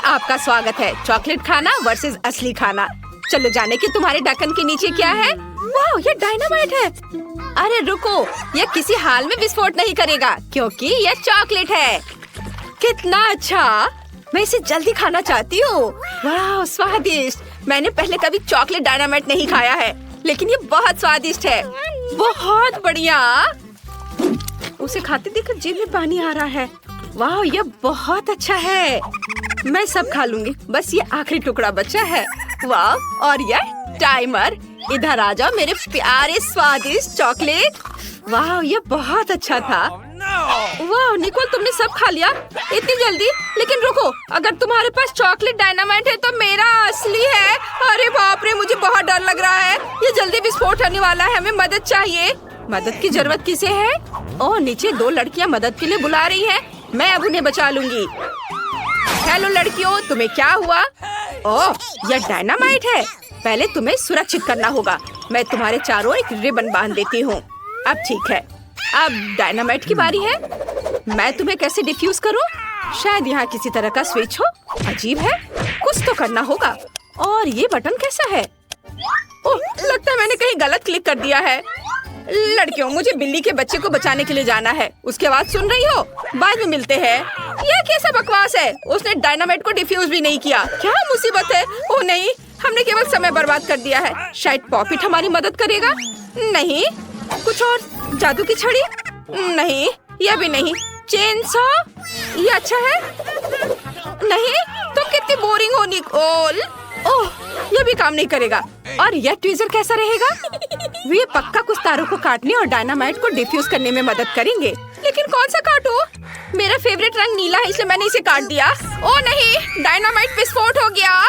आपका स्वागत है। चॉकलेट खाना वर्सेस असली खाना। चलो जाने कि तुम्हारे ढक्कन के नीचे क्या है। वाह, ये डायनामाइट है। अरे रुको, ये किसी हाल में विस्फोट नहीं करेगा क्योंकि ये चॉकलेट है। कितना अच्छा, मैं इसे जल्दी खाना चाहती हूँ। वाह स्वादिष्ट। मैंने पहले कभी चॉकलेट डायनामाइट नहीं खाया है, लेकिन ये बहुत स्वादिष्ट है। बहुत बढ़िया। उसे खाते देखकर जीभ में पानी आ रहा है। वाह, ये बहुत अच्छा है। मैं सब खा लूंगी, बस ये आखिरी टुकड़ा बचा है। वाह, और ये टाइमर। इधर आ जाओ मेरे प्यारे स्वादिष्ट चॉकलेट। वाह, ये बहुत अच्छा था। वाह निकोल, तुमने सब खा लिया इतनी जल्दी। लेकिन रुको, अगर तुम्हारे पास चॉकलेट डायनामाइट है तो मेरा असली है। अरे बाप रे, मुझे बहुत डर लग रहा है। ये जल्दी विस्फोट होने वाला है। हमें मदद चाहिए। मदद की जरूरत किसे है? ओह, नीचे 2 लड़कियां मदद के लिए बुला रही हैं। मैं अब उन्हें बचा लूंगी। हेलो लड़कियों, तुम्हें क्या हुआ? ओह, यह डायनामाइट है। पहले तुम्हें सुरक्षित करना होगा। मैं तुम्हारे चारों एक रिबन बांध देती हूँ। अब ठीक है, अब डायनामाइट की बारी है। मैं तुम्हें कैसे डिफ्यूज करूँ? शायद यहाँ किसी तरह का स्विच हो। अजीब है, कुछ तो करना होगा। और ये बटन कैसा है? ओह, लगता है मैंने कहीं गलत क्लिक कर दिया है। लड़कियों, मुझे बिल्ली के बच्चे को बचाने के लिए जाना है। उसकी आवाज सुन रही हो? बाद में मिलते हैं। यह कैसा बकवास है? उसने डायनामाइट को डिफ्यूज भी नहीं किया। क्या मुसीबत है? ओह नहीं, हमने केवल समय बर्बाद कर दिया है। शायद पॉपिट हमारी मदद करेगा। नहीं, कुछ और? जादू की छड़ी? नहीं, यह भी नहीं। Chain saw? ये अच्छा है। नहीं, तुम कितनी बोरिंग हो निकोल। ओह, यह भी काम नहीं करेगा। और यह ट्वीजर कैसा रहेगा? वे पक्का कुछ तारों को काटने और डायनामाइट को डिफ्यूज करने में मदद करेंगे। लेकिन कौन सा काटूं? मेरा फेवरेट रंग नीला है, इसलिए मैंने इसे काट दिया। ओह नहीं, डायनामाइट विस्फोट हो गया।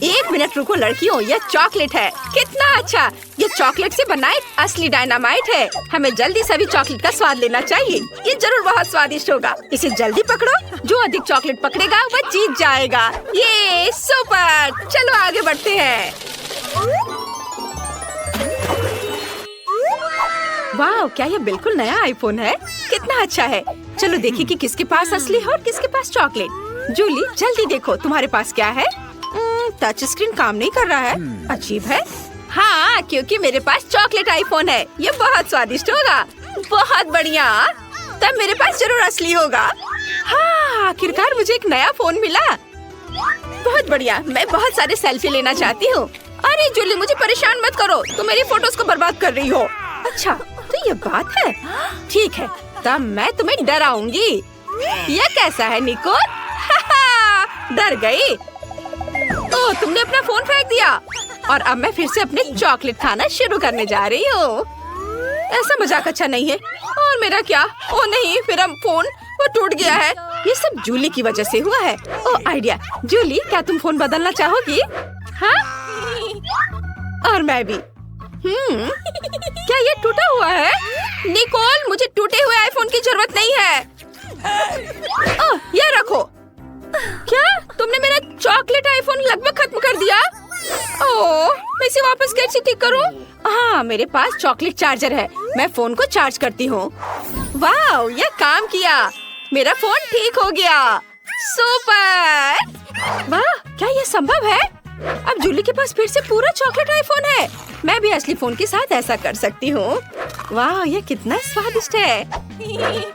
1 मिनट रुको लड़कियों, यह चॉकलेट है। कितना अच्छा, ये चॉकलेट से बना एक असली डायनामाइट है। हमें जल्दी सभी चॉकलेट का स्वाद लेना चाहिए। ये जरूर बहुत स्वादिष्ट होगा। इसे जल्दी पकड़ो। जो अधिक चॉकलेट पकड़ेगा वह जीत जाएगा। ये सुपर। चलो आगे बढ़ते हैं। वाह, क्या ये बिल्कुल नया आईफोन है? कितना अच्छा है। चलो देखिए कि किसके पास असली है और किसके पास चॉकलेट। जूली, जल्दी देखो तुम्हारे पास क्या है। टच स्क्रीन काम नहीं कर रहा है। अजीब है। हाँ, क्योंकि मेरे पास चॉकलेट आईफोन है। ये बहुत स्वादिष्ट होगा। बहुत बढ़िया, तब मेरे पास जरूर असली होगा। हाँ, आखिरकार मुझे एक नया फोन मिला। बहुत बढ़िया, मैं बहुत सारे सेल्फी लेना चाहती हूँ। अरे जूली, मुझे परेशान मत करो, तुम मेरी फोटोज को बर्बाद कर रही हो। अच्छा, तो ये बात है। ठीक है, तब मैं तुम्हें डराऊंगी। यह कैसा है निकोल? डर गई? ओह, तुमने अपना फोन फेंक दिया। और अब मैं फिर से अपने चॉकलेट खाना शुरू करने जा रही हूँ। ऐसा मजाक अच्छा नहीं है। और मेरा क्या? ओह नहीं, मेरा फोन वो टूट गया है। ये सब जूली की वजह से हुआ है। ओह आइडिया। जूली, क्या तुम फोन बदलना चाहोगी? हाँ, और मैं भी। क्या ये टूटा हुआ है? निकोल, मुझे टूटे हुए आईफोन की जरूरत नहीं है। ओह, ये रखो। क्या तुमने मेरा चॉकलेट आईफोन लगभग खत्म कर दिया? ओह, मैं इसे वापस कैसे ठीक करूं? हाँ, मेरे पास चॉकलेट चार्जर है। मैं फोन को चार्ज करती हूँ। वाह, यह काम किया। मेरा फोन ठीक हो गया। सुपर। वाह, क्या यह संभव है? अब जूली के पास फिर से पूरा चॉकलेट आईफोन है। मैं भी असली फोन के साथ ऐसा कर सकती हूँ। वाह, ये कितना स्वादिष्ट है।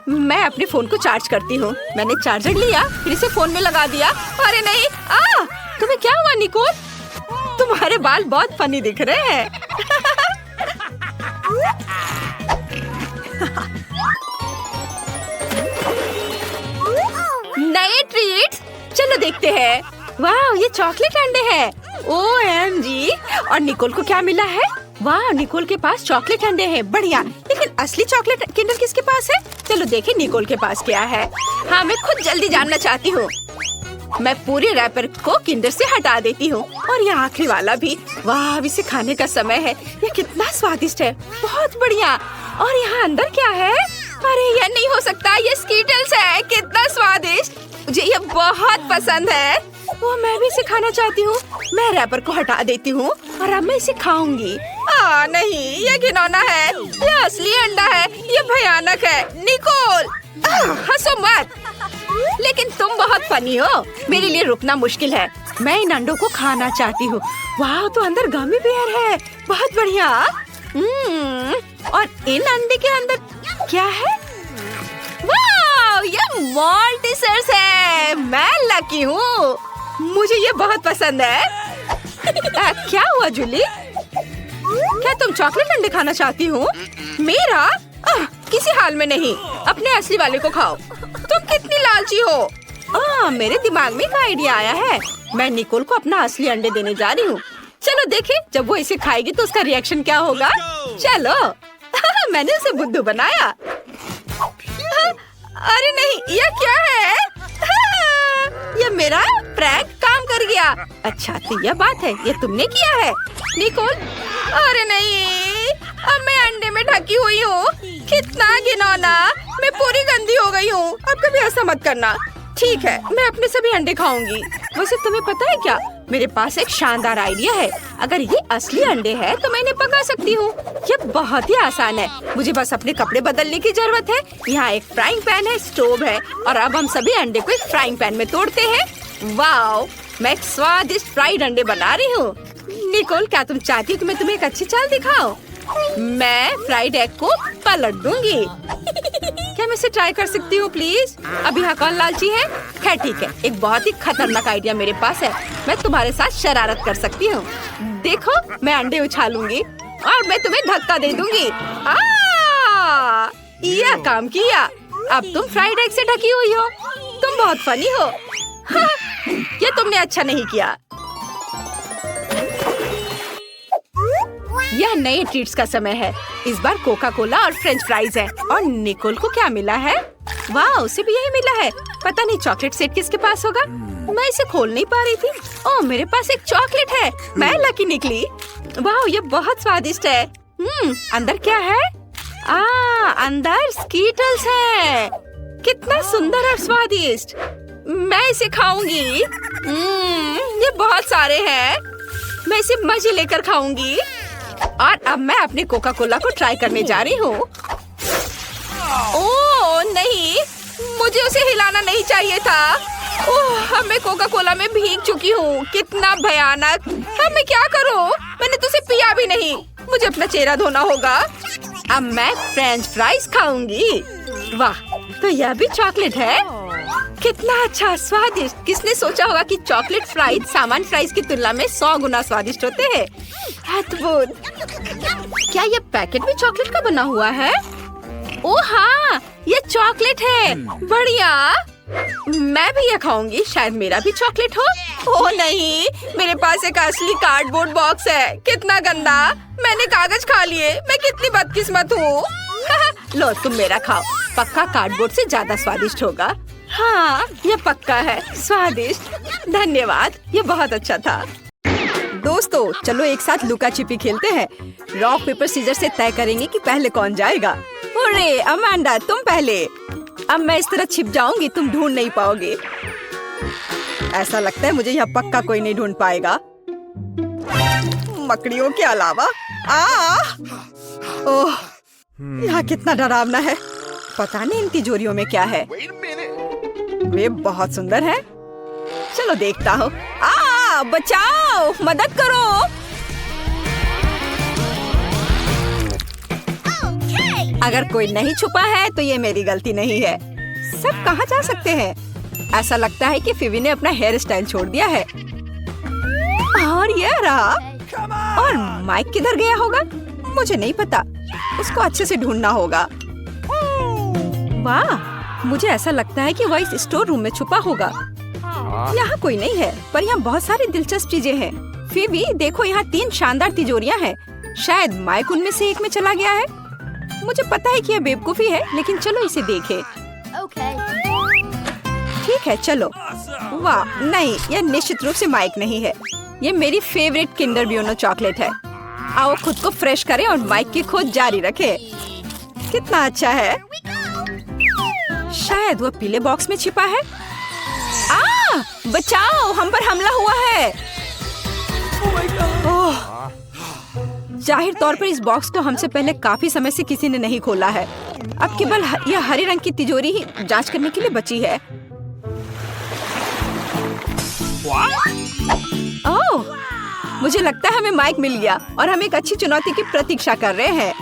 मैं अपने फोन को चार्ज करती हूँ। मैंने चार्जर लिया, फिर इसे फोन में लगा दिया। अरे नहीं, तुम्हें क्या हुआ निकोल? तुम्हारे बाल बहुत फनी दिख रहे हैं। नए ट्रीट्स, चलो देखते हैं। वाह, ये चॉकलेट अंडे हैं। OMG। और निकोल को क्या मिला है? वाह, निकोल के पास चॉकलेट अंडे हैं। बढ़िया, लेकिन असली चॉकलेट किंडर किसके पास है? चलो देखें निकोल के पास क्या है। हाँ, मैं खुद जल्दी जानना चाहती हूँ। मैं पूरे रैपर को किंडर से हटा देती हूँ और ये आखिरी वाला भी। वाह, अब इसे खाने का समय है। ये कितना स्वादिष्ट है। बहुत बढ़िया। और यहाँ अंदर क्या है? अरे यह नहीं हो सकता, ये स्कीटल्स है। कितना स्वादिष्ट, मुझे ये बहुत पसंद है। वो मैं भी इसे खाना चाहती हूँ। मैं रैपर को हटा देती हूँ और अब मैं इसे खाऊंगी। नहीं, ये घिनौना है। ये असली अंडा है। ये भयानक है। निकोल, हंसो मत। लेकिन तुम बहुत फनी हो, मेरे लिए रुकना मुश्किल है। मैं इन अंडों को खाना चाहती हूँ। वाह, तो अंदर गमी बेयर है, बहुत बढ़िया। और इन अंडे के अंदर क्या है? वाह, ये मॉल्टिसर्स है। मैं लकी हूँ, मुझे ये बहुत पसंद है। क्या हुआ जूली? क्या तुम चॉकलेट अंडे खाना चाहती हो? मेरा? किसी हाल में नहीं, अपने असली वाले को खाओ। तुम कितनी लालची हो। मेरे दिमाग में एक आइडिया आया है। मैं निकोल को अपना असली अंडे देने जा रही हूँ। चलो देखें, जब वो इसे खाएगी तो उसका रिएक्शन क्या होगा। चलो। मैंने उसे बुद्धू बनाया। अरे नहीं, ये क्या है? ये मेरा प्रैंक काम कर गया। अच्छा, तो यह बात है, ये तुमने किया है निकोल? अरे नहीं, अब मैं अंडे में ढकी हुई हूँ। कितना घिनौना, मैं पूरी गंदी हो गई हूँ। अब कभी ऐसा मत करना। ठीक है, मैं अपने सभी अंडे खाऊंगी। वैसे तुम्हें पता है क्या, मेरे पास एक शानदार आइडिया है। अगर ये असली अंडे हैं तो मैं इन्हें पका सकती हूँ। ये बहुत ही आसान है, मुझे बस अपने कपड़े बदलने की जरूरत है। यहाँ एक फ्राइंग पैन है, स्टोव है, और अब हम सभी अंडे को एक फ्राइंग पैन में तोड़ते हैं। वाओ, मैं एक स्वादिष्ट फ्राइड अंडे बना रही हूँ। निकोल, क्या तुम चाहती हो कि मैं तुम्हें एक अच्छी चाल दिखाऊं? मैं फ्राइड एग को पलट दूंगी। क्या मैं इसे ट्राई कर सकती हूँ प्लीज? अब यहाँ कौन लालची है? खैर ठीक है, एक बहुत ही खतरनाक आइडिया मेरे पास है। मैं तुम्हारे साथ शरारत कर सकती हूँ। देखो, मैं अंडे उछालूंगी और मैं तुम्हें धक्का दे दूंगी। यह काम किया। अब तुम फ्राइड एग से ढकी हुई हो। तुम बहुत फनी हो। ये तुमने अच्छा नहीं किया। यह नए ट्रीट्स का समय है। इस बार कोका कोला और फ्रेंच फ्राइज है। और निकोल को क्या मिला है? वाह, उसे भी यही मिला है। पता नहीं चॉकलेट सेट किसके पास होगा। मैं इसे खोल नहीं पा रही थी। ओह, मेरे पास एक चॉकलेट है। मैं लकी निकली। वाह, ये बहुत स्वादिष्ट है। अंदर क्या है? अंदर स्कीटल्स है। कितना सुंदर और स्वादिष्ट। मैं इसे खाऊंगी। ये बहुत सारे हैं। मैं इसे मजे लेकर खाऊंगी। और अब मैं अपने कोका कोला को ट्राई करने जा रही हूँ। ओह नहीं, मुझे उसे हिलाना नहीं चाहिए था। ओह, अब मैं कोका कोला में भीग चुकी हूँ। कितना भयानक। अब मैं क्या करूँ? मैंने तो उसे पिया भी नहीं। मुझे अपना चेहरा धोना होगा। अब मैं फ्रेंच फ्राइज खाऊंगी। वाह, तो यह भी चॉकलेट है। कितना अच्छा, स्वादिष्ट। किसने सोचा होगा कि चॉकलेट फ्राइज सामान्य फ्राइज की तुलना में 100 गुना स्वादिष्ट होते हैं। अद्भुत। क्या ये पैकेट भी चॉकलेट का बना हुआ है? ओह हाँ, ये चॉकलेट है। बढ़िया, मैं भी ये खाऊंगी। शायद मेरा भी चॉकलेट हो। ओह नहीं, मेरे पास एक असली कार्डबोर्ड बॉक्स है। कितना गंदा। मैंने कागज खा लिए। मैं कितनी बदकिस्मत हूँ। लो, तुम मेरा खाओ। पक्का कार्डबोर्ड से ज्यादा स्वादिष्ट होगा। हाँ, ये पक्का है स्वादिष्ट। धन्यवाद, ये बहुत अच्छा था। दोस्तों, चलो एक साथ लुका छिपी खेलते हैं। रॉक पेपर सीजर से तय करेंगे कि पहले कौन जाएगा। अरे अमांडा, तुम पहले। अब मैं इस तरह छिप जाऊंगी, तुम ढूंढ नहीं पाओगे। ऐसा लगता है मुझे यहाँ पक्का कोई नहीं ढूंढ पाएगा, मकड़ियों के अलावा। ओह, यहाँ कितना डरावना है। पता नहीं इन तिजोरियों में क्या है। वे बहुत सुंदर है। चलो देखता हूँ। बचाओ, मदद करो। अगर कोई नहीं छुपा है तो ये मेरी गलती नहीं है। सब कहाँ जा सकते हैं? ऐसा लगता है कि फिवी ने अपना हेयर स्टाइल छोड़ दिया है। और ये रहा। और माइक किधर गया होगा? मुझे नहीं पता। उसको अच्छे से ढूंढना होगा। वाह, मुझे ऐसा लगता है कि वह इस स्टोर रूम में छुपा होगा। यहाँ कोई नहीं है, पर यहाँ बहुत सारी दिलचस्प चीजें हैं। फिवी देखो, यहाँ 3 शानदार तिजोरियाँ हैं। शायद माइक उनमें से एक में चला गया है। मुझे पता है कि यह बेवकूफी है, लेकिन चलो इसे देखें। ठीक है, चलो। वाह नहीं, यह निश्चित रूप से माइक नहीं है। ये मेरी फेवरेट किंडर ब्यूनो चॉकलेट है। आओ खुद को फ्रेश करें और माइक की खोज जारी रखें। कितना अच्छा है। शायद वो पीले बॉक्स में छिपा है। बचाओ, हम पर हमला हुआ है। जाहिर तौर पर इस बॉक्स को हमसे पहले काफी समय से किसी ने नहीं खोला है। अब केवल यह हरे रंग की तिजोरी ही जांच करने के लिए बची है। मुझे लगता है हमें माइक मिल गया और हम एक अच्छी चुनौती की प्रतीक्षा कर रहे हैं।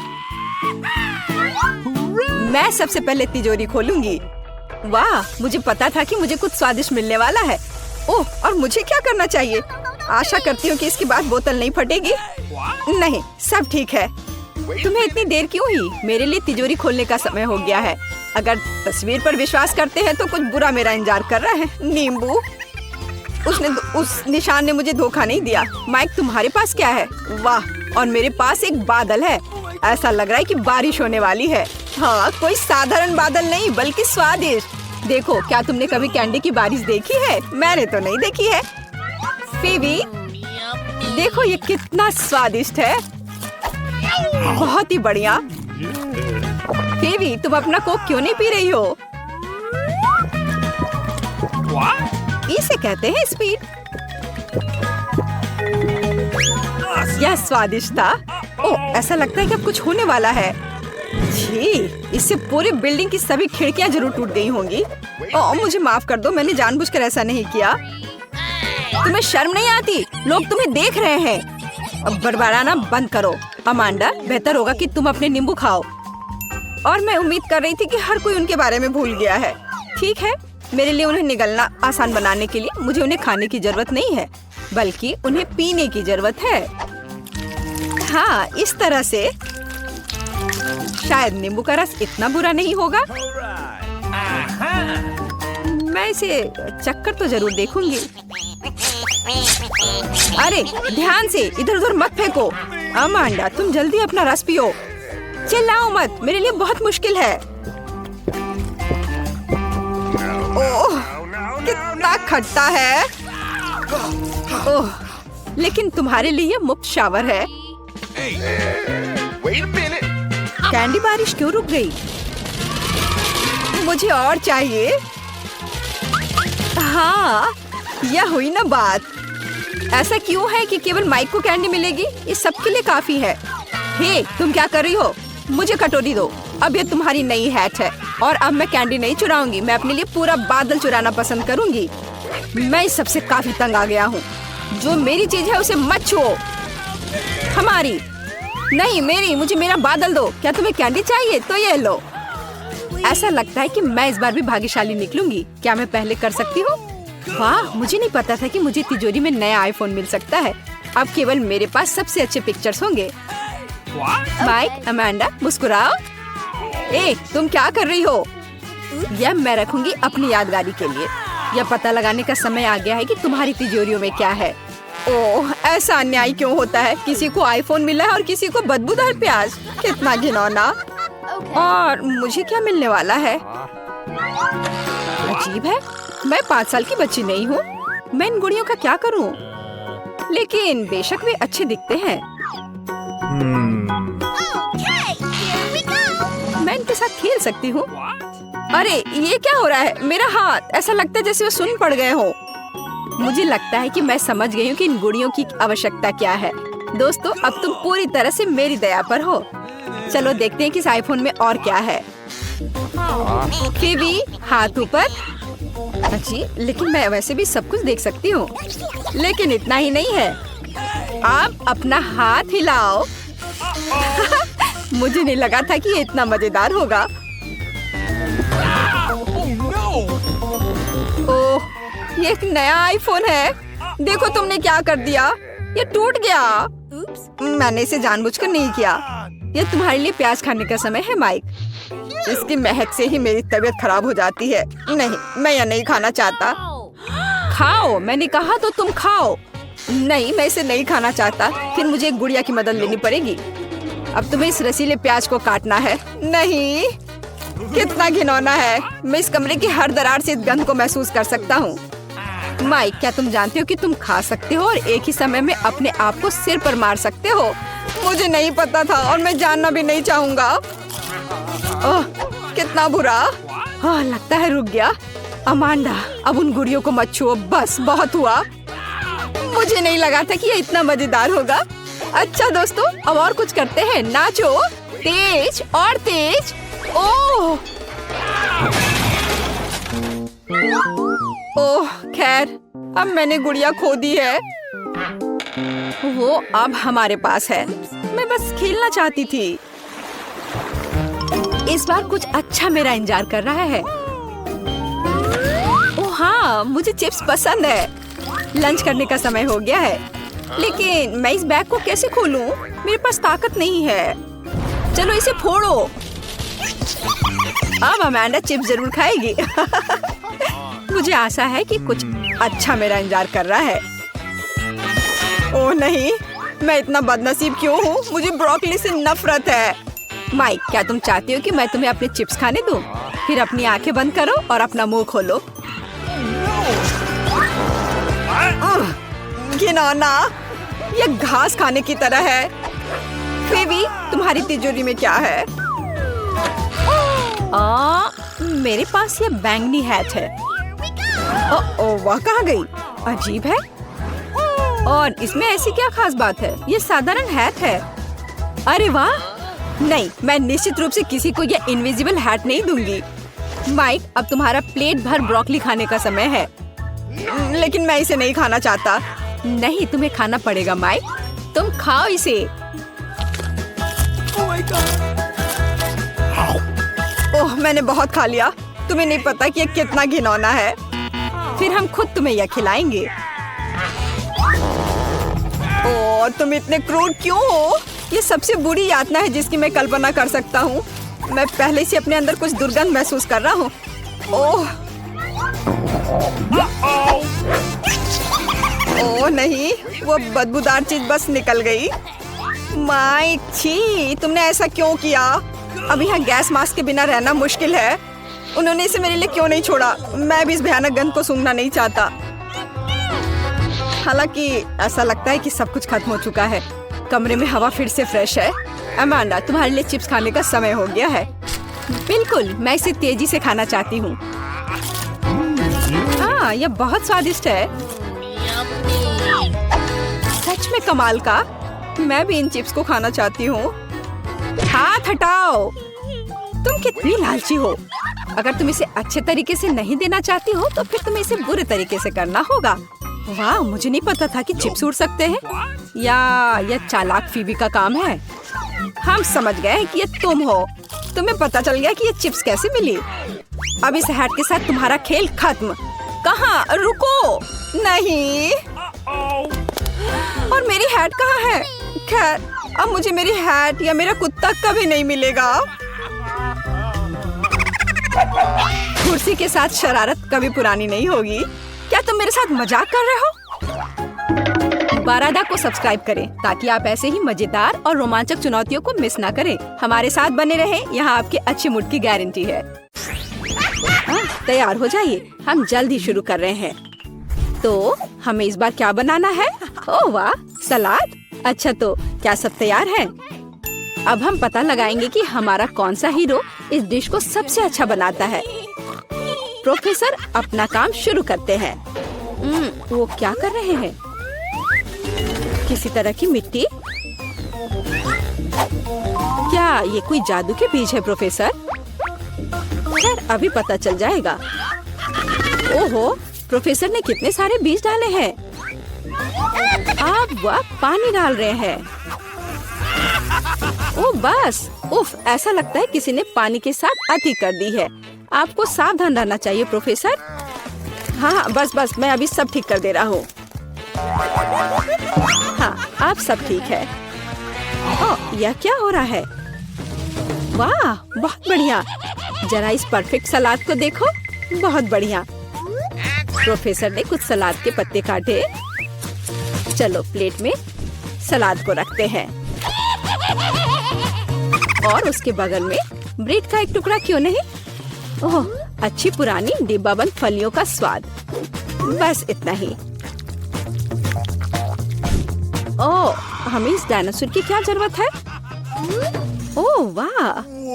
मैं सबसे पहले तिजोरी खोलूंगी। वाह, मुझे पता था कि मुझे कुछ स्वादिष्ट मिलने वाला है। ओह, और मुझे क्या करना चाहिए? आशा करती हूँ कि इसके बाद बोतल नहीं फटेगी। नहीं, सब ठीक है। तुम्हें इतनी देर क्यों हुई? मेरे लिए तिजोरी खोलने का समय हो गया है। अगर तस्वीर पर विश्वास करते हैं तो कुछ बुरा मेरा इंतजार कर रहा है। नींबू, उस निशान ने मुझे धोखा नहीं दिया। माइक, तुम्हारे पास क्या है? वाह, और मेरे पास एक बादल है। ऐसा लग रहा है कि बारिश होने वाली है। हाँ, कोई साधारण बादल नहीं बल्कि स्वादिष्ट। देखो, क्या तुमने कभी कैंडी की बारिश देखी है? मैंने तो नहीं देखी है। फीवी, देखो ये कितना स्वादिष्ट है। बहुत ही बढ़िया। फीवी, तुम अपना कोक क्यों नहीं पी रही हो? इसे कहते हैं स्पीड। यह स्वादिष्ट था। ओह, ऐसा लगता है कि अब कुछ होने वाला है। जी, इससे पूरी बिल्डिंग की सभी खिड़कियां जरूर टूट गई होंगी। ओह, मुझे माफ कर दो, मैंने जानबूझकर ऐसा नहीं किया। तुम्हें शर्म नहीं आती? लोग तुम्हें देख रहे हैं। अब बड़बड़ाना बंद करो। अमांडा, बेहतर होगा कि तुम अपने नींबू खाओ। और मैं उम्मीद कर रही थी कि हर कोई उनके बारे में भूल गया है। ठीक है, मेरे लिए उन्हें निगलना आसान बनाने के लिए मुझे उन्हें खाने की जरूरत नहीं है, बल्कि उन्हें पीने की जरूरत है। हाँ, इस तरह से शायद नींबू का रस इतना बुरा नहीं होगा। मैं इसे चक्कर तो जरूर देखूंगी। अरे ध्यान से, इधर उधर मत फेंको। अमांडा, तुम जल्दी अपना रस पियो। चिल्लाओ मत, मेरे लिए बहुत मुश्किल है। ओह, कितना खट्टा है। ओह, लेकिन तुम्हारे लिए मुफ्त शावर है। कैंडी बारिश क्यों रुक गई? मुझे और चाहिए। हाँ, यह हुई ना बात। ऐसा क्यों है कि केवल माइक को कैंडी मिलेगी? ये सबके लिए काफी है। हे, तुम क्या कर रही हो? मुझे कटोरी दो। अब ये तुम्हारी नई हैट है और अब मैं कैंडी नहीं चुराऊंगी। मैं अपने लिए पूरा बादल चुराना पसंद करूंगी। मैं इस सबसे काफी तंग आ गया हूँ। जो मेरी चीज है उसे मत छुओ। हमारी नहीं, मेरी। मुझे मेरा बादल दो। क्या तुम्हें कैंडी चाहिए? तो ये लो। ऐसा लगता है कि मैं इस बार भी भाग्यशाली निकलूंगी। क्या मैं पहले कर सकती हूँ? वाह, मुझे नहीं पता था कि मुझे तिजोरी में नया आईफोन मिल सकता है। अब केवल मेरे पास सबसे अच्छे पिक्चर्स होंगे। Mic, Amanda, मुस्कुराओ। ए, तुम क्या कर रही हो? यह मैं रखूंगी अपनी यादगारी के लिए। यह पता लगाने का समय आ गया है कि तुम्हारी तिजोरियों में क्या है। ओह, ऐसा अन्याय क्यों होता है? किसी को आईफोन मिला है और किसी को बदबूदार प्याज। कितना घिनौना। और मुझे क्या मिलने वाला है? अजीब है, मैं 5 साल की बच्ची नहीं हूँ। मैं इन गुड़ियों का क्या करूँ? लेकिन बेशक वे अच्छे दिखते हैं। मैं इनके साथ खेल सकती हूँ। अरे, ये क्या हो रहा है? मेरा हाथ, ऐसा लगता है जैसे वो सुन पड़ गए हो। मुझे लगता है कि मैं समझ गई हूँ कि इन गुड़ियों की आवश्यकता क्या है। दोस्तों, अब तुम पूरी तरह से मेरी दया पर हो। चलो देखते हैं कि इस आईफोन में और क्या है। फीवी, हाथ ऊपर। जी, लेकिन मैं वैसे भी सब कुछ देख सकती हूँ। लेकिन इतना ही नहीं है। आप अपना हाथ हिलाओ। मुझे नहीं लगा था कि ये इतना मजेदार होगा। ओह, ये एक नया आईफोन है। देखो तुमने क्या कर दिया। ये टूट गया। मैंने इसे जानबूझकर नहीं किया। ये तुम्हारे लिए प्याज खाने का समय है माइक। इसकी महक से ही मेरी तबीयत खराब हो जाती है। नहीं, मैं यह नहीं खाना चाहता। खाओ, मैंने कहा तो तुम खाओ। नहीं, मैं इसे नहीं खाना चाहता। फिर मुझे एक गुड़िया की मदद लेनी पड़ेगी। अब तुम्हें इस रसीले प्याज को काटना है। नहीं, कितना घिनौना है। मैं इस कमरे की हर दरार से इस गंध को महसूस कर सकता हूँ। माइक, क्या तुम जानते हो कि तुम खा सकते हो और एक ही समय में अपने आप को सिर पर मार सकते हो? मुझे नहीं पता था और मैं जानना भी नहीं चाहूँगा। ओह, कितना बुरा। हाँ, लगता है रुक गया। अमांडा, अब उन गुड़ियों को मत छुओ। बस, बहुत हुआ। मुझे नहीं लगा था कि ये इतना मजेदार होगा। अच्छा दोस्तों, अब और कुछ करते हैं। नाचो, तेज और तेज। ओह ओह, खैर, अब मैंने गुड़िया खो दी है। वो अब हमारे पास है। मैं बस खेलना चाहती थी। इस बार कुछ अच्छा मेरा इंतजार कर रहा है। ओह हाँ, मुझे चिप्स पसंद है। लंच करने का समय हो गया है, लेकिन मैं इस बैग को कैसे खोलूं? मेरे पास ताकत नहीं है। चलो इसे फोड़ो। अब अमांडा चिप्स जरूर खाएगी। मुझे आशा है कि कुछ अच्छा मेरा इंतजार कर रहा है। ओह नहीं, मैं इतना बदनसीब क्यों हूँ? मुझे ब्रोकली से नफरत है। माइक, क्या तुम चाहती हो कि मैं तुम्हें अपने चिप्स खाने दूं? फिर अपनी आंखें बंद करो और अपना मुंह खोलो। घिनौना, ये घास खाने की तरह है। फेवी, तुम्हारी तिजोरी में क्या है? मेरे पास ये बैंगनी हैट है। वह कहाँ गई? अजीब है। और इसमें ऐसी क्या खास बात है? ये साधारण हैट है। अरे वाह! नहीं, मैं निश्चित रूप से किसी को ये इनविजिबल हैट नहीं दूंगी। माइक, अब तुम्हारा प्लेट भर ब्रोकली खाने का समय है। लेकिन मैं इसे नहीं खाना चाहता। नहीं, तुम्हें खाना पड़ेगा माइक। तुम खाओ इसे। ओह, मैंने बहुत खा लिया। तुम्हें नहीं पता कि ये कितना घिनौना है। फिर हम खुद तुम्हें यह खिलाएंगे। ओह, तुम इतने क्रूर क्यों हो? ये सबसे बुरी यातना है जिसकी मैं कल्पना कर सकता हूँ। मैं पहले से अपने अंदर कुछ दुर्गंध महसूस कर रहा हूँ। ओह नहीं, वो बदबूदार चीज बस निकल गई। माइक, छी, तुमने ऐसा क्यों किया? अब यहाँ गैस मास्क के बिना रहना मुश्किल है। उन्होंने इसे मेरे लिए क्यों नहीं छोड़ा? मैं भी इस भयानक गंध को सूंघना नहीं चाहता। हालांकि ऐसा लगता है कि सब कुछ खत्म हो चुका है। कमरे में हवा फिर से फ्रेश है। अमांडा, तुम्हारे लिए चिप्स खाने का समय हो गया है। बिल्कुल, मैं इसे तेजी से खाना चाहती हूँ। हाँ, यह बहुत स्वादिष्ट है। सच में कमाल का। मैं भी इन चिप्स को खाना चाहती हूँ। हाथ हटाओ। तुम कितनी लालची हो। अगर तुम इसे अच्छे तरीके से नहीं देना चाहती हो तो फिर तुम्हें इसे बुरे तरीके से करना होगा। वाह, मुझे नहीं पता था कि चिप्स उड़ सकते हैं। या यह चालाक फीबी का काम है। हम समझ गए कि ये तुम हो। तुम्हें पता चल गया कि ये चिप्स कैसे मिली। अब इस हैट के साथ तुम्हारा खेल खत्म। कहाँ? रुको। नहीं। और मेरी हैट कहाँ है? खैर, अब मुझे मेरी हैट या मेरा कुत्ता कभी नहीं मिलेगा। कुर्सी के साथ शरारत कभी पुरानी नहीं होगी। क्या तुम मेरे साथ मजाक कर रहे हो? बारादा को सब्सक्राइब करें ताकि आप ऐसे ही मजेदार और रोमांचक चुनौतियों को मिस ना करें। हमारे साथ बने रहें, यहाँ आपके अच्छे मूड की गारंटी है। तैयार हो जाइए, हम जल्द ही शुरू कर रहे हैं। तो हमें इस बार क्या बनाना है? ओह वाह, सलाद। अच्छा, तो क्या सब तैयार है? अब हम पता लगाएंगे कि हमारा कौन सा हीरो इस डिश को सबसे अच्छा बनाता है। प्रोफेसर, अपना काम शुरू करते हैं। वो क्या कर रहे हैं? किसी तरह की मिट्टी। क्या ये कोई जादू के बीज है प्रोफेसर? खैर, अभी पता चल जाएगा। ओहो, प्रोफेसर ने कितने सारे बीज डाले हैं। अब वह पानी डाल रहे हैं। ओह बस, उफ, ऐसा लगता है किसी ने पानी के साथ अति कर दी है। आपको सावधान रहना चाहिए प्रोफेसर। हाँ, बस, मैं अभी सब ठीक कर दे रहा हूँ। हाँ, अब सब ठीक है। ओह, यह क्या हो रहा है? वाह, बहुत बढ़िया। जरा इस परफेक्ट सलाद को देखो। बहुत बढ़िया। प्रोफेसर ने कुछ सलाद के पत्ते काटे। चलो प्लेट में सलाद को रखते हैं और उसके बगल में ब्रेड का एक टुकड़ा क्यों नहीं? ओह, अच्छी पुरानी डिब्बाबंद फलियों का स्वाद। बस इतना ही। ओह, हमें इस डायनासोर की क्या जरूरत है? ओह वाह,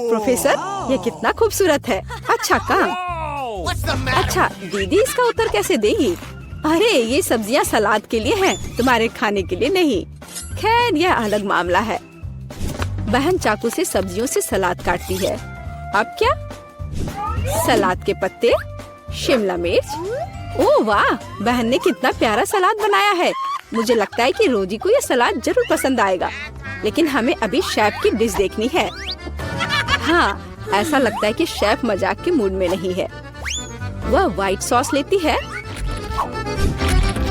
प्रोफेसर, यह कितना खूबसूरत है। अच्छा काम। अच्छा, दीदी इसका उत्तर कैसे देगी? अरे, ये सब्जियां सलाद के लिए हैं, तुम्हारे खाने के लिए नहीं। खैर, यह अलग मामला है। बहन चाकू से सब्जियों से सलाद काटती है। अब क्या? सलाद के पत्ते, शिमला मिर्च। ओह वाह, बहन ने कितना प्यारा सलाद बनाया है। मुझे लगता है कि रोजी को ये सलाद जरूर पसंद आएगा, लेकिन हमें अभी शेफ की डिश देखनी है। हाँ, ऐसा लगता है कि शेफ मजाक के मूड में नहीं है। वह व्हाइट सॉस लेती है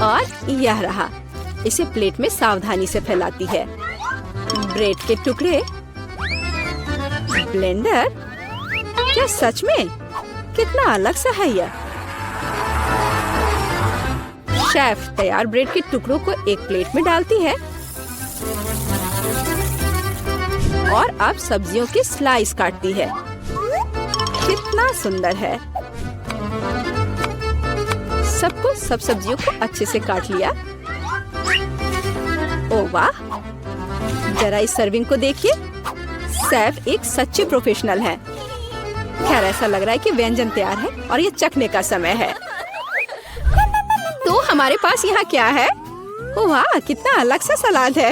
और यह रहा। इसे प्लेट में सावधानी से फैलाती है। ब्रेड के टुकड़े, ब्लेंडर, क्या सच में? कितना अलग सा है यह। शेफ तैयार ब्रेड के टुकड़ों को एक प्लेट में डालती है और अब सब्जियों के स्लाइस काटती है। कितना सुंदर है। सबको सब सब्जियों को अच्छे से काट लिया। ओ वाह, जरा इस सर्विंग को देखिए। शेफ एक सच्चे प्रोफेशनल है। खैर, ऐसा लग रहा है कि व्यंजन तैयार है और ये चखने का समय है। तो हमारे पास यहाँ क्या है? ओह वाह, कितना अलग सा सलाद है।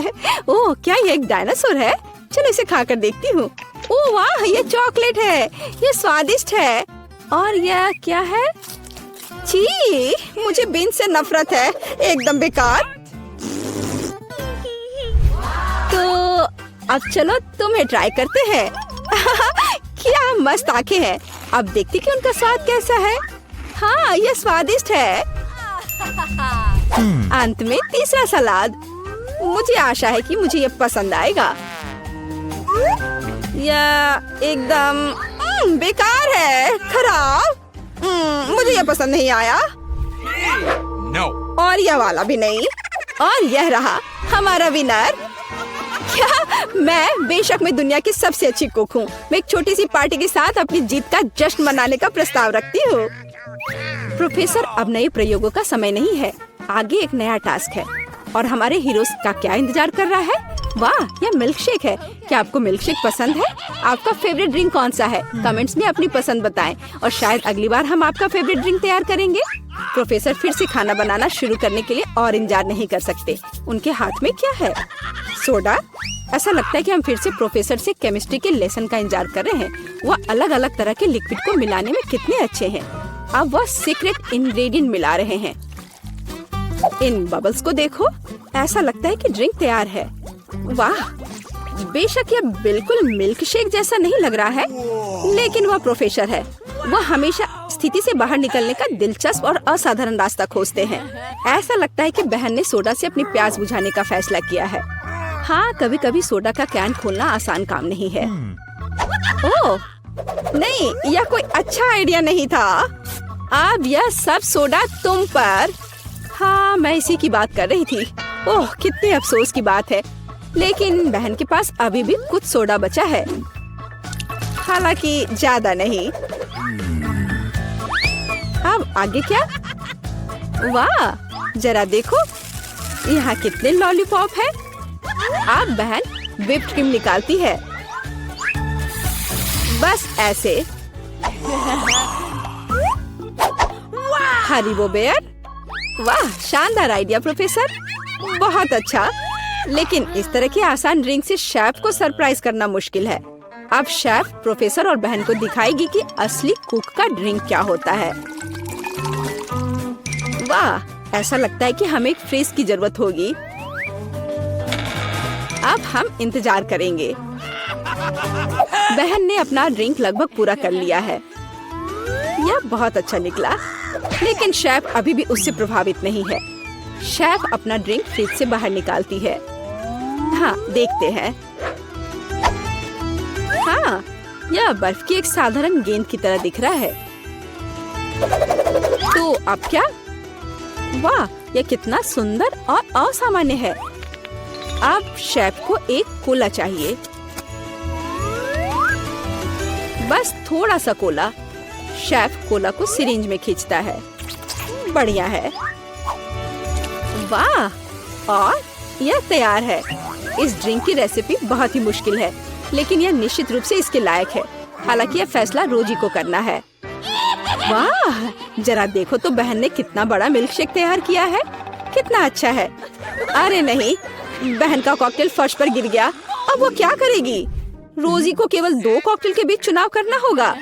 ओह, क्या ये एक डायनासोर है? चलो इसे खाकर देखती हूँ। ओह वाह, ये चॉकलेट है। ये स्वादिष्ट है। और यह क्या है? छी, मुझे बीन्स से नफरत है। एकदम बेकार। तो अब चलो तुम्हें ट्राई करते हैं। क्या मस्त आंखें हैं। अब देखते कि उनका स्वाद कैसा है। हाँ, ये स्वादिष्ट है। अंत में तीसरा सलाद। मुझे आशा है कि मुझे ये पसंद आएगा। यह एकदम बेकार है, खराब। मुझे ये पसंद नहीं आया। No. और यह वाला भी नहीं। और यह रहा हमारा विनर। क्या? बेशक मैं दुनिया की सबसे अच्छी कुक हूँ। मैं एक छोटी सी पार्टी के साथ अपनी जीत का जश्न मनाने का प्रस्ताव रखती हूँ। प्रोफेसर, अब नए प्रयोगों का समय नहीं है। आगे एक नया टास्क है और हमारे हीरोज का क्या इंतजार कर रहा है? वाह, यह मिल्क शेक है। क्या आपको मिल्क शेक पसंद है? आपका फेवरेट ड्रिंक कौन सा है? कमेंट्स में अपनी पसंद बताएं और शायद अगली बार हम आपका फेवरेट ड्रिंक तैयार करेंगे। प्रोफेसर फिर से खाना बनाना शुरू करने के लिए और इंतजार नहीं कर सकते। उनके हाथ में क्या है? सोडा। ऐसा लगता है कि हम फिर से प्रोफेसर से केमिस्ट्री के लेसन का इंतजार कर रहे हैं। वह अलग अलग तरह के लिक्विड को मिलाने में कितने अच्छे हैं। अब वह सीक्रेट इंग्रेडिएंट मिला रहे हैं। इन बबल्स को देखो। ऐसा लगता है कि ड्रिंक तैयार है। वाह, बेशक यह बिल्कुल मिल्क शेक जैसा नहीं लग रहा है, लेकिन वह प्रोफेसर है। वह हमेशा स्थिति से बाहर निकलने का दिलचस्प और असाधारण रास्ता खोजते हैं। ऐसा लगता है कि बहन ने सोडा से अपनी प्यास बुझाने का फैसला किया है। हाँ, कभी कभी सोडा का कैन खोलना आसान काम नहीं है। ओह नहीं, यह कोई अच्छा आइडिया नहीं था। अब यह सब सोडा तुम पर। हाँ, मैं इसी की बात कर रही थी। ओह, कितने अफसोस की बात है, लेकिन बहन के पास अभी भी कुछ सोडा बचा है, हालांकि ज्यादा नहीं। अब आगे क्या? वाह, जरा देखो यहाँ कितने लॉलीपॉप है। अब बहन व्हिप्ड क्रीम निकालती है, बस ऐसे। Haribo bear. वाह, शानदार आइडिया प्रोफेसर, बहुत अच्छा। लेकिन इस तरह की आसान ड्रिंक से शेफ को सरप्राइज करना मुश्किल है। अब शेफ प्रोफेसर और बहन को दिखाएगी कि असली कुक का ड्रिंक क्या होता है। वाह, ऐसा लगता है कि हमें एक फ्रिज की जरूरत होगी। अब हम इंतजार करेंगे। बहन ने अपना ड्रिंक लगभग पूरा कर लिया है। यह बहुत अच्छा निकला, लेकिन शेफ अभी भी उससे प्रभावित नहीं है। शेफ अपना ड्रिंक फ्रिज से बाहर निकालती है। हाँ, देखते हैं। हाँ, यह बर्फ की एक साधारण गेंद की तरह दिख रहा है। तो अब क्या? वाह, यह कितना सुंदर और असामान्य है। अब शेफ को एक कोला चाहिए, बस थोड़ा सा कोला। शेफ कोला को सिरिंज में खींचता है। बढ़िया है। वाह, और यह तैयार है। इस ड्रिंक की रेसिपी बहुत ही मुश्किल है, लेकिन यह निश्चित रूप से इसके लायक है। हालांकि यह फैसला रोजी को करना है। वाह, जरा देखो तो बहन ने कितना बड़ा मिल्क शेक तैयार किया है। कितना अच्छा है। अरे नहीं, बहन का कॉकटेल फर्श पर गिर गया। अब वो क्या करेगी? रोजी को केवल 2 कॉकटेल के बीच चुनाव करना होगा।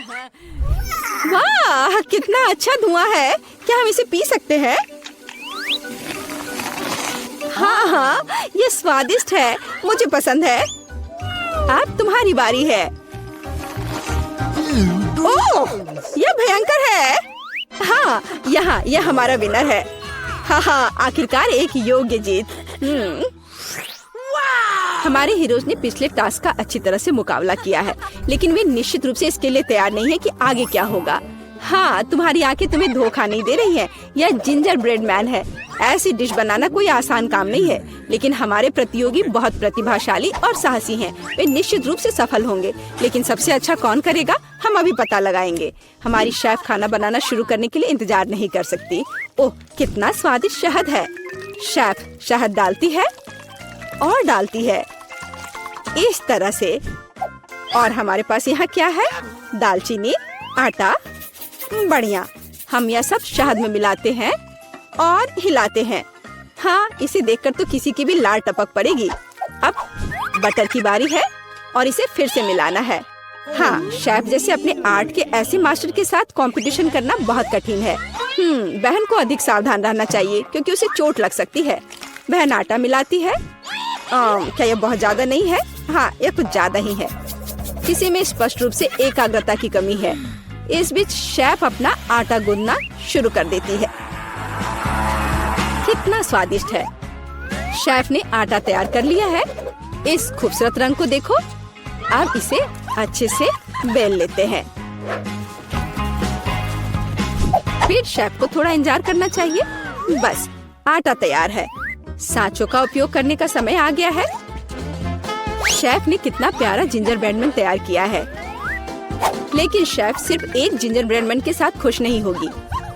वाह, कितना अच्छा धुआं है। क्या हम इसे पी सकते हैं? हाँ, ये स्वादिष्ट है, मुझे पसंद है। अब तुम्हारी बारी है। ओह, ये भयंकर है। हाँ, यह हमारा विनर है। हाँ, आखिरकार एक योग्य जीत। हमारे हीरोज ने पिछले टास्क का अच्छी तरह से मुकाबला किया है, लेकिन वे निश्चित रूप से इसके लिए तैयार नहीं है कि आगे क्या होगा। हाँ, तुम्हारी आंखें तुम्हें धोखा नहीं दे रही हैं। यह जिंजर ब्रेड मैन है। ऐसी डिश बनाना कोई आसान काम नहीं है, लेकिन हमारे प्रतियोगी बहुत प्रतिभाशाली और साहसी हैं। वे निश्चित रूप से सफल होंगे, लेकिन सबसे अच्छा कौन करेगा, हम अभी पता लगाएंगे। हमारी शेफ खाना बनाना शुरू करने के लिए इंतजार नहीं कर सकती। ओह, कितना स्वादिष्ट शहद है। शेफ शहद डालती है और डालती है इस तरह से। और हमारे पास यहाँ क्या है? दालचीनी, आटा। बढ़िया, हम यह सब शहद में मिलाते हैं और हिलाते हैं। हाँ, इसे देखकर तो किसी की भी लार टपक पड़ेगी। अब बटर की बारी है और इसे फिर से मिलाना है। हाँ, शेफ जैसे अपने आर्ट के ऐसे मास्टर के साथ कंपटीशन करना बहुत कठिन है। बहन को अधिक सावधान रहना चाहिए क्योंकि उसे चोट लग सकती है। बहन आटा मिलाती है। क्या यह बहुत ज्यादा नहीं है? हाँ, यह कुछ ज्यादा ही है। किसी में स्पष्ट रूप से एकाग्रता की कमी है। इस बीच शेफ अपना आटा गूंदना शुरू कर देती है। कितना स्वादिष्ट है। शेफ ने आटा तैयार कर लिया है। इस खूबसूरत रंग को देखो। अब इसे अच्छे से बेल लेते हैं। फिर शेफ को थोड़ा इंतजार करना चाहिए। बस, आटा तैयार है। सांचों का उपयोग करने का समय आ गया है। शेफ ने कितना प्यारा जिंजर ब्रेड मैन तैयार किया है, लेकिन शेफ सिर्फ एक जिंजर ब्रेड मैन के साथ खुश नहीं होगी।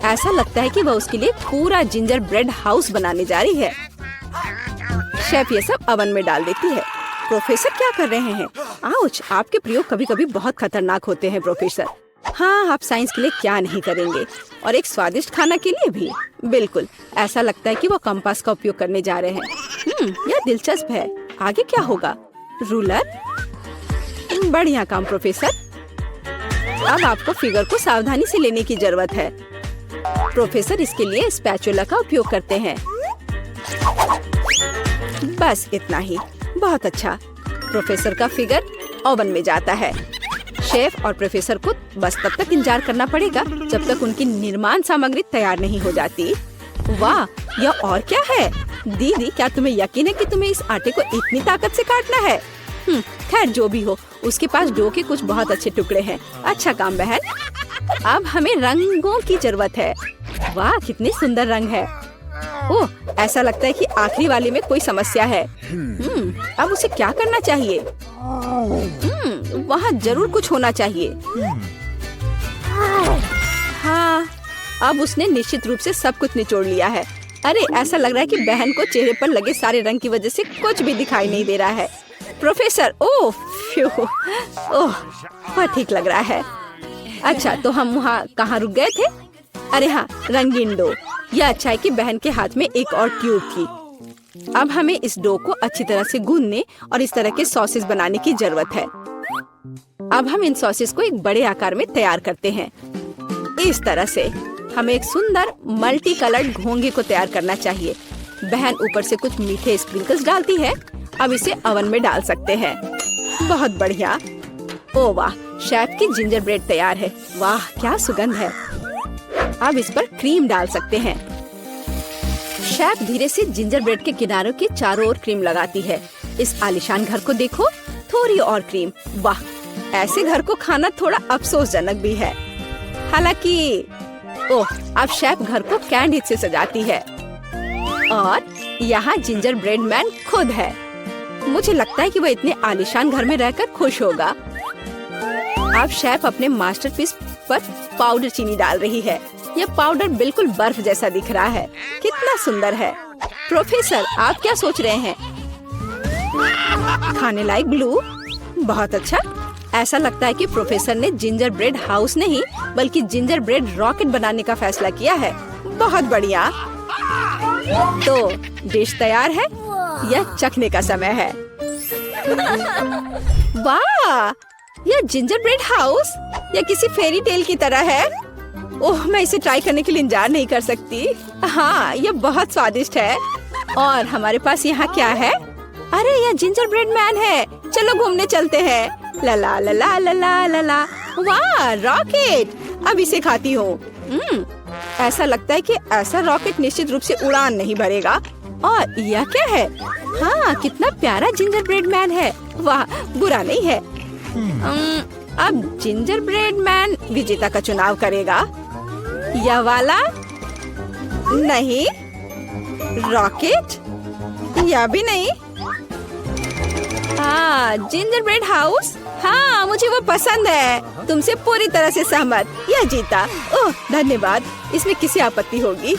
ऐसा लगता है कि वह उसके लिए पूरा जिंजर ब्रेड हाउस बनाने जा रही है। शेफ ये सब ओवन में डाल देती है। प्रोफेसर क्या कर रहे हैं? आउच, आपके प्रयोग कभी कभी बहुत खतरनाक होते हैं प्रोफेसर। हाँ, आप साइंस के लिए क्या नहीं करेंगे, और एक स्वादिष्ट खाना के लिए भी। बिल्कुल, ऐसा लगता है कि वो कंपास का उपयोग करने जा रहे हैं। यह दिलचस्प है। आगे क्या होगा? रूलर। बढ़िया काम प्रोफेसर। अब आपको फिगर को सावधानी से लेने की जरूरत है। प्रोफेसर इसके लिए स्पैचुला का उपयोग करते हैं। बस इतना ही। बहुत अच्छा। प्रोफेसर का फिगर ओवन में जाता है। शेफ और प्रोफेसर को बस तब तक इंतजार करना पड़ेगा जब तक उनकी निर्माण सामग्री तैयार नहीं हो जाती। वाह, यह और क्या है? दीदी, क्या तुम्हें यकीन है कि तुम्हें इस आटे को इतनी ताकत से काटना है? खैर, जो भी हो, उसके पास डो के कुछ बहुत अच्छे टुकड़े हैं। अच्छा काम बहन। अब हमें रंगों की जरूरत है। वाह, कितने सुंदर रंग है। ओह, ऐसा लगता है कि आखिरी वाले में कोई समस्या है। अब उसे क्या करना चाहिए? वहाँ जरूर कुछ होना चाहिए। हाँ, अब उसने निश्चित रूप से सब कुछ निचोड़ लिया है। अरे, ऐसा लग रहा है कि बहन को चेहरे पर लगे सारे रंग की वजह से कुछ भी दिखाई नहीं दे रहा है। प्रोफेसर, ओह, वह ठीक लग रहा है। अच्छा, तो हम वहाँ कहाँ रुक गए थे? अरे हाँ, रंगीन डो। यह अच्छा है कि बहन के हाथ में एक और ट्यूब थी। अब हमें इस डो को अच्छी तरह से गूंदने और इस तरह के सॉसेस बनाने की जरूरत है। अब हम इन सॉसेस को एक बड़े आकार में तैयार करते हैं। इस तरह से हमें एक सुंदर मल्टी कलर्ड घोंगे को तैयार करना चाहिए। बहन ऊपर से कुछ मीठे स्प्रिंकल्स डालती है। अब इसे ओवन में डाल सकते हैं। बहुत बढ़िया। ओ वाह, शेफ की जिंजर ब्रेड तैयार है। वाह, क्या सुगंध है। अब इस पर क्रीम डाल सकते हैं। शेफ धीरे से जिंजर ब्रेड के किनारों के चारों ओर क्रीम लगाती है। इस आलीशान घर को देखो, थोड़ी और क्रीम। वाह, ऐसे घर को खाना थोड़ा अफसोसजनक भी है। हालांकि ओह, अब शेफ घर को कैंडी से सजाती है और यहाँ जिंजर ब्रेड मैन खुद है। मुझे लगता है कि वह इतने आलीशान घर में रहकर खुश होगा। अब शेफ अपने मास्टरपीस पर पाउडर चीनी डाल रही है। यह पाउडर बिल्कुल बर्फ जैसा दिख रहा है। कितना सुंदर है। प्रोफेसर, आप क्या सोच रहे हैं? खाने लायक ग्लू। बहुत अच्छा। ऐसा लगता है कि प्रोफेसर ने जिंजर ब्रेड हाउस नहीं बल्कि जिंजर ब्रेड रॉकेट बनाने का फैसला किया है। बहुत बढ़िया। तो डिश तैयार है। यह चखने का समय है। वाह, यह जिंजर ब्रेड हाउस यह किसी फेरी टेल की तरह है। ओह, मैं इसे ट्राई करने के लिए इंतजार नहीं कर सकती। हाँ, यह बहुत स्वादिष्ट है। और हमारे पास यहाँ क्या है? अरे यह जिंजर ब्रेड मैन है। चलो घूमने चलते हैं। ला ला ला ला ला ला ला ला। वाह रॉकेट, अब इसे खाती हूँ। ऐसा लगता है कि ऐसा रॉकेट निश्चित रूप से उड़ान नहीं भरेगा। और यह क्या है? हाँ कितना प्यारा जिंजर ब्रेड मैन है। वाह बुरा नहीं है। अब जिंजर ब्रेड मैन विजेता का चुनाव करेगा। यह वाला नहीं, रॉकेट यह भी नहीं। हाँ जिंजर ब्रेड हाउस, हाँ मुझे वो पसंद है। तुमसे पूरी तरह से सहमत। यह जीता। ओह धन्यवाद, इसमें किसी आपत्ति होगी?